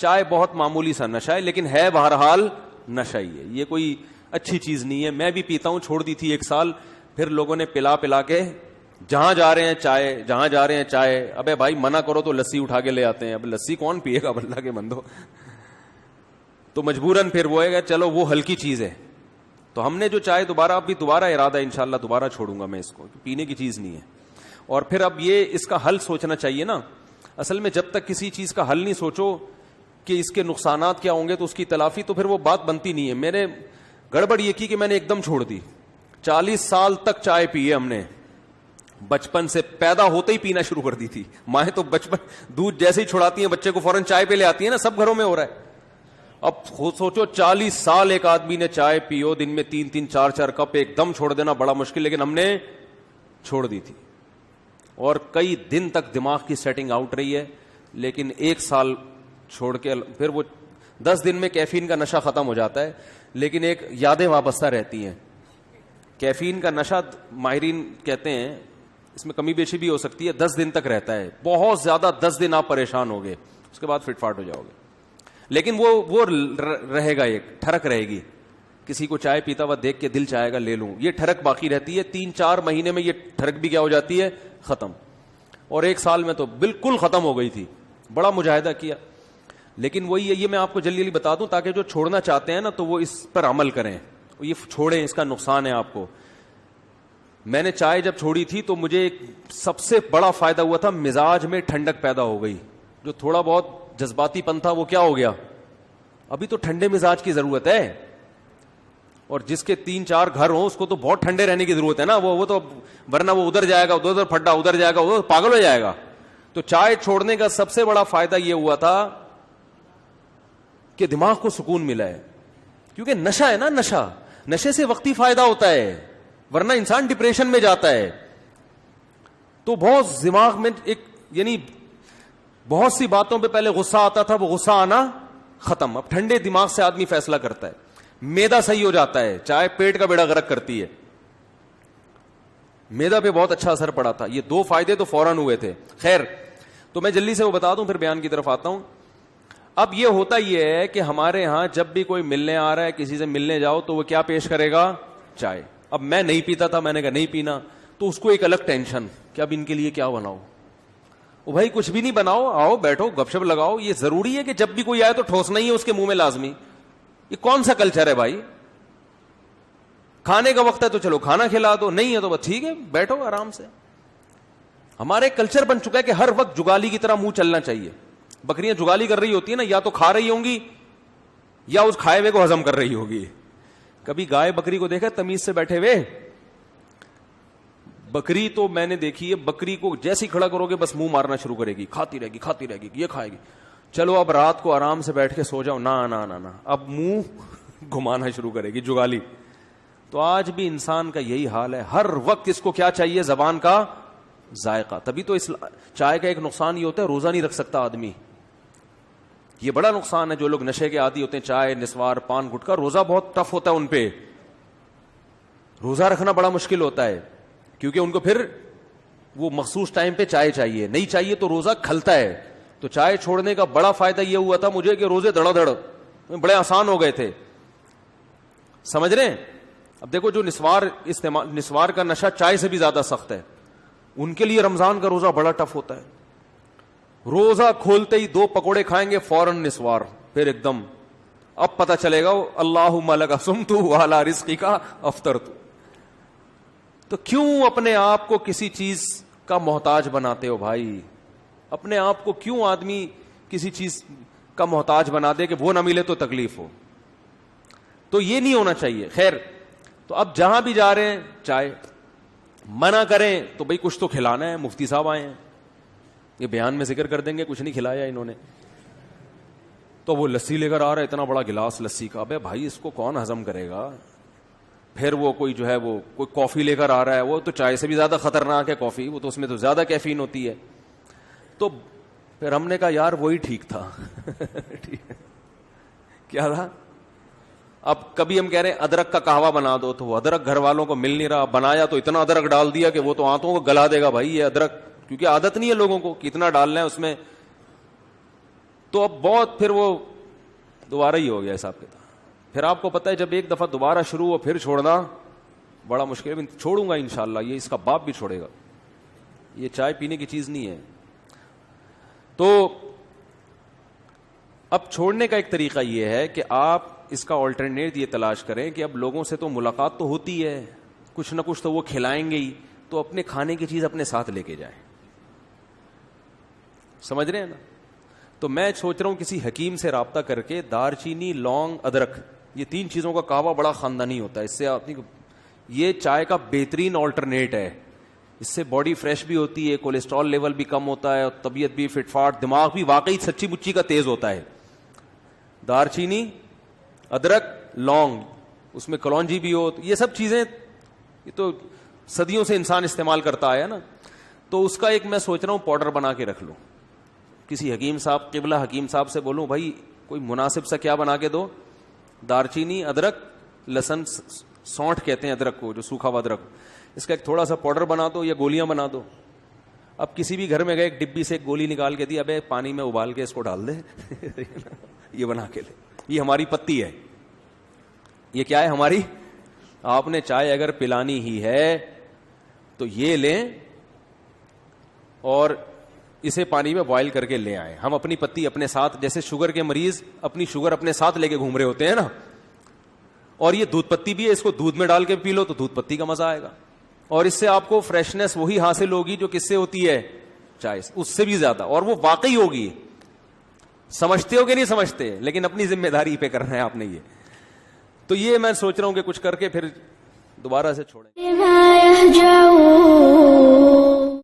چائے بہت معمولی سا نشہ ہے, لیکن ہے بہرحال نشہ ہی ہے, یہ کوئی اچھی چیز نہیں ہے. میں بھی پیتا ہوں, چھوڑ دی تھی 1 سال, پھر لوگوں نے پلا کے جہاں جا رہے ہیں چائے, جہاں جا رہے ہیں چائے. ابے بھائی منع کرو تو لسی اٹھا کے لے آتے ہیں, اب لسی کون پیے گا اللہ کے بندو. تو مجبوراً پھر وہ ہے چلو وہ ہلکی چیز ہے. تو ہم نے جو چائے دوبارہ ارادہ ہے انشاءاللہ دوبارہ چھوڑوں گا میں اس کو, پینے کی چیز نہیں ہے. اور پھر اب یہ اس کا حل سوچنا چاہیے نا. اصل میں جب تک کسی چیز کا حل نہیں سوچو کہ اس کے نقصانات کیا ہوں گے تو اس کی تلافی, تو پھر وہ بات بنتی نہیں ہے. میں نے گڑبڑ یہ کی کہ میں نے ایک دم چھوڑ دی. 40 سال تک چائے پی ہے ہم نے, بچپن سے, پیدا ہوتے ہی پینا شروع کر دی تھی. مائیں تو بچپن دودھ جیسے ہی چھڑاتی ہیں بچے کو فوراً چائے پہ لے آتی ہیں نا, سب گھروں میں ہو رہا ہے. اب خود سوچو 40 سال ایک آدمی نے چائے پیو, دن میں 3 4 کپ, ایک دم چھوڑ دینا بڑا مشکل, لیکن ہم نے چھوڑ دی تھی. اور کئی دن تک دماغ کی سیٹنگ آؤٹ رہی ہے, لیکن 1 سال چھوڑ کے پھر وہ 10 دن میں کیفین کا نشہ ختم ہو جاتا ہے, لیکن ایک یادیں وابستہ رہتی ہیں. کیفین کا نشہ ماہرین کہتے ہیں اس میں کمی بیشی بھی ہو سکتی ہے, 10 دن تک رہتا ہے, بہت زیادہ 10 دن آپ پریشان ہو گئے, اس کے بعد فٹ فاٹ ہو جاؤ گے. لیکن وہ رہے گا, ایک ٹھڑک رہے گی. کسی کو چائے پیتا ہوا دیکھ کے دل چاہے گا لے لوں, یہ ٹھڑک باقی رہتی ہے. 3 4 مہینے میں یہ ٹھڑک بھی کیا ہو جاتی ہے, ختم. اور 1 سال میں تو بالکل ختم ہو گئی تھی, بڑا مجاہدہ کیا. لیکن وہی ہے, یہ میں آپ کو جلدی بتا دوں تاکہ جو چھوڑنا چاہتے ہیں نا تو وہ اس پر عمل کریں, یہ چھوڑیں, اس کا نقصان ہے آپ کو. میں نے چائے جب چھوڑی تھی تو مجھے سب سے بڑا فائدہ ہوا تھا, مزاج میں ٹھنڈک پیدا ہو گئی. جو تھوڑا بہت جذباتی پن تھا وہ کیا ہو گیا. ابھی تو ٹھنڈے مزاج کی ضرورت ہے, اور جس کے 3 4 گھر ہوں اس کو تو بہت ٹھنڈے رہنے کی ضرورت ہے نا. وہ تو ورنہ وہ ادھر جائے گا, ادھر پھڈا, ادھر جائے گا, ادھر پاگل ہو جائے گا. تو چائے چھوڑنے کا سب سے بڑا فائدہ یہ ہوا تھا کہ دماغ کو سکون ملا ہے, کیونکہ نشہ ہے نا, نشے سے وقتی فائدہ ہوتا ہے, ورنہ انسان ڈپریشن میں جاتا ہے. تو بہت دماغ میں ایک یعنی بہت سی باتوں پہ پہلے غصہ آتا تھا, وہ غصہ آنا ختم. اب ٹھنڈے دماغ سے آدمی فیصلہ کرتا ہے, میدا صحیح ہو جاتا ہے. چائے پیٹ کا بیڑا غرق کرتی ہے, میدا پہ بہت اچھا اثر پڑا تھا. یہ 2 فائدے تو فوراً ہوئے تھے. خیر, تو میں جلدی سے وہ بتا دوں پھر بیان کی طرف آتا ہوں. اب یہ ہوتا یہ ہے کہ ہمارے ہاں جب بھی کوئی ملنے آ رہا ہے, کسی سے ملنے جاؤ تو وہ کیا پیش کرے گا, چائے. اب میں نہیں پیتا تھا, میں نے کہا نہیں پینا, تو اس کو ایک الگ ٹینشن کہ اب ان کے لیے کیا بناؤ. او بھائی کچھ بھی نہیں بناؤ, آؤ بیٹھو گپ شپ لگاؤ. یہ ضروری ہے کہ جب بھی کوئی آئے تو ٹھوسنا ہی ہے اس کے منہ میں لازمی. یہ کون سا کلچر ہے بھائی. کھانے کا وقت ہے تو چلو کھانا کھلا دو, نہیں ہے تو بس ٹھیک ہے بیٹھو آرام سے. ہمارے کلچر بن چکا ہے کہ ہر وقت جگالی کی طرح منہ چلنا چاہیے. بکریاں جگالی کر رہی ہوتی ہیں نا, یا تو کھا رہی ہوں گی یا اس کھائے ہوئے کو ہضم کر رہی ہوگی. کبھی گائے بکری کو دیکھا تمیز سے بیٹھے ہوئے؟ بکری تو میں نے دیکھی ہے, بکری کو جیسے کھڑا کرو گے بس منہ مارنا شروع کرے گی, کھاتی رہے گی, یہ کھائے گی. چلو اب رات کو آرام سے بیٹھ کے سو جاؤ, نہ اب منہ گھمانا شروع کرے گی, جگالی. تو آج بھی انسان کا یہی حال ہے, ہر وقت اس کو کیا چاہیے, زبان کا ذائقہ. تبھی تو چائے کا ایک نقصان یہ ہوتا ہے, روزہ نہیں رکھ سکتا آدمی. یہ بڑا نقصان ہے. جو لوگ نشے کے عادی ہوتے ہیں, چائے, نسوار, پان گٹکا, روزہ بہت ٹف ہوتا ہے ان پہ. روزہ رکھنا بڑا مشکل ہوتا ہے, کیونکہ ان کو پھر وہ مخصوص ٹائم پہ چائے چاہیے, نہیں چاہیے تو روزہ کھلتا ہے. تو چائے چھوڑنے کا بڑا فائدہ یہ ہوا تھا مجھے کہ روزے دڑا دڑ بڑے آسان ہو گئے تھے. سمجھ رہے ہیں؟ اب دیکھو جو نسوار کا نشہ چائے سے بھی زیادہ سخت ہے, ان کے لیے رمضان کا روزہ بڑا ٹف ہوتا ہے. روزہ کھولتے ہی 2 پکوڑے کھائیں گے فوراً نسوار, پھر ایک دم اب پتہ چلے گا اللہم لک صمت وعلی رزقک افطرت. تو کیوں اپنے آپ کو کسی چیز کا محتاج بناتے ہو بھائی؟ اپنے آپ کو کیوں آدمی کسی چیز کا محتاج بنا دے کہ وہ نہ ملے تو تکلیف ہو؟ تو یہ نہیں ہونا چاہیے. خیر, تو اب جہاں بھی جا رہے ہیں چائے, منع کریں تو بھئی کچھ تو کھلانا ہے. مفتی صاحب آئے ہیں, یہ بیان میں ذکر کر دیں گے کچھ نہیں کھلایا انہوں نے, تو وہ لسی لے کر آ رہا ہے, اتنا بڑا گلاس لسی کا. بے بھائی اس کو کون ہضم کرے گا؟ پھر وہ کوئی جو ہے وہ کوئی کافی لے کر آ رہا ہے, وہ تو چائے سے بھی زیادہ خطرناک ہے کافی, وہ تو اس میں تو زیادہ کیفین ہوتی ہے. تو پھر ہم نے کہا یار وہی ٹھیک تھا. کیا تھا؟ اب کبھی ہم کہہ رہے ہیں ادرک کا قہوہ بنا دو, تو وہ ادرک گھر والوں کو مل نہیں رہا, بنایا تو اتنا ادرک ڈال دیا کہ وہ تو آنتوں کو گلا دے گا بھائی یہ ادرک, کیونکہ عادت نہیں ہے لوگوں کو کتنا ڈالنا ہے اس میں. تو اب بہت پھر وہ دوبارہ ہی ہو گیا حساب کتاب. پھر آپ کو پتا ہے جب ایک دفعہ دوبارہ شروع ہو پھر چھوڑنا بڑا مشکل ہے. چھوڑوں گا انشاءاللہ, یہ اس کا باپ بھی چھوڑے گا. یہ چائے پینے کی چیز نہیں ہے. تو اب چھوڑنے کا ایک طریقہ یہ ہے کہ آپ اس کا آلٹرنیٹ یہ تلاش کریں کہ اب لوگوں سے تو ملاقات تو ہوتی ہے, کچھ نہ کچھ تو وہ کھلائیں گے ہی, تو اپنے کھانے کی چیز اپنے ساتھ لے کے جائیں. سمجھ رہے ہیں نا؟ تو میں سوچ رہا ہوں کسی حکیم سے رابطہ کر کے دار چینی, لونگ, ادرک, یہ 3 چیزوں کا قہوہ بڑا خاندانی ہوتا ہے. اس سے آپ یہ چائے کا بہترین آلٹرنیٹ ہے. اس سے باڈی فریش بھی ہوتی ہے, کولیسٹرول لیول بھی کم ہوتا ہے, اور طبیعت بھی فٹ فاٹ, دماغ بھی واقعی سچی مچی کا تیز ہوتا ہے. دار چینی, ادرک, لونگ, اس میں کلونجی بھی ہو, یہ سب چیزیں یہ تو صدیوں سے انسان استعمال کرتا آیا نا. تو اس کا ایک میں سوچ رہا ہوں پاؤڈر بنا کے رکھ لوں. کسی حکیم صاحب, قبلہ حکیم صاحب سے بولوں بھائی کوئی مناسب سا کیا بنا کے دو, دار چینی, ادرک, لہسن, سونٹھ کہتے ہیں ادرک کو, جو سوکھا ہوا ادرک, اس کا ایک تھوڑا سا پاؤڈر بنا دو یا گولیاں بنا دو. اب کسی بھی گھر میں گئے ایک ڈبی سے ایک گولی نکال کے دی, ابے پانی میں ابال کے اس کو ڈال دے, یہ بنا کے لے. یہ ہماری پتی ہے. یہ کیا ہے ہماری؟ آپ نے چائے اگر پلانی ہی ہے تو یہ لیں اور اسے پانی میں بوائل کر کے لے آئیں. ہم اپنی پتی اپنے ساتھ, جیسے شوگر کے مریض اپنی شوگر اپنے ساتھ لے کے گھوم رہے ہوتے ہیں نا, اور یہ دودھ پتی بھی ہے, اس کو دودھ میں ڈال کے پی لو تو دودھ پتی کا مزہ آئے گا, اور اس سے آپ کو فریشنس وہی حاصل ہوگی جو کس سے ہوتی ہے, چائے سے, اس سے بھی زیادہ, اور وہ واقعی ہوگی. سمجھتے ہو کہ نہیں سمجھتے؟ لیکن اپنی ذمہ داری پہ کرنا ہے آپ نے یہ. تو یہ میں سوچ رہا ہوں کہ کچھ کر کے پھر دوبارہ سے چھوڑیں.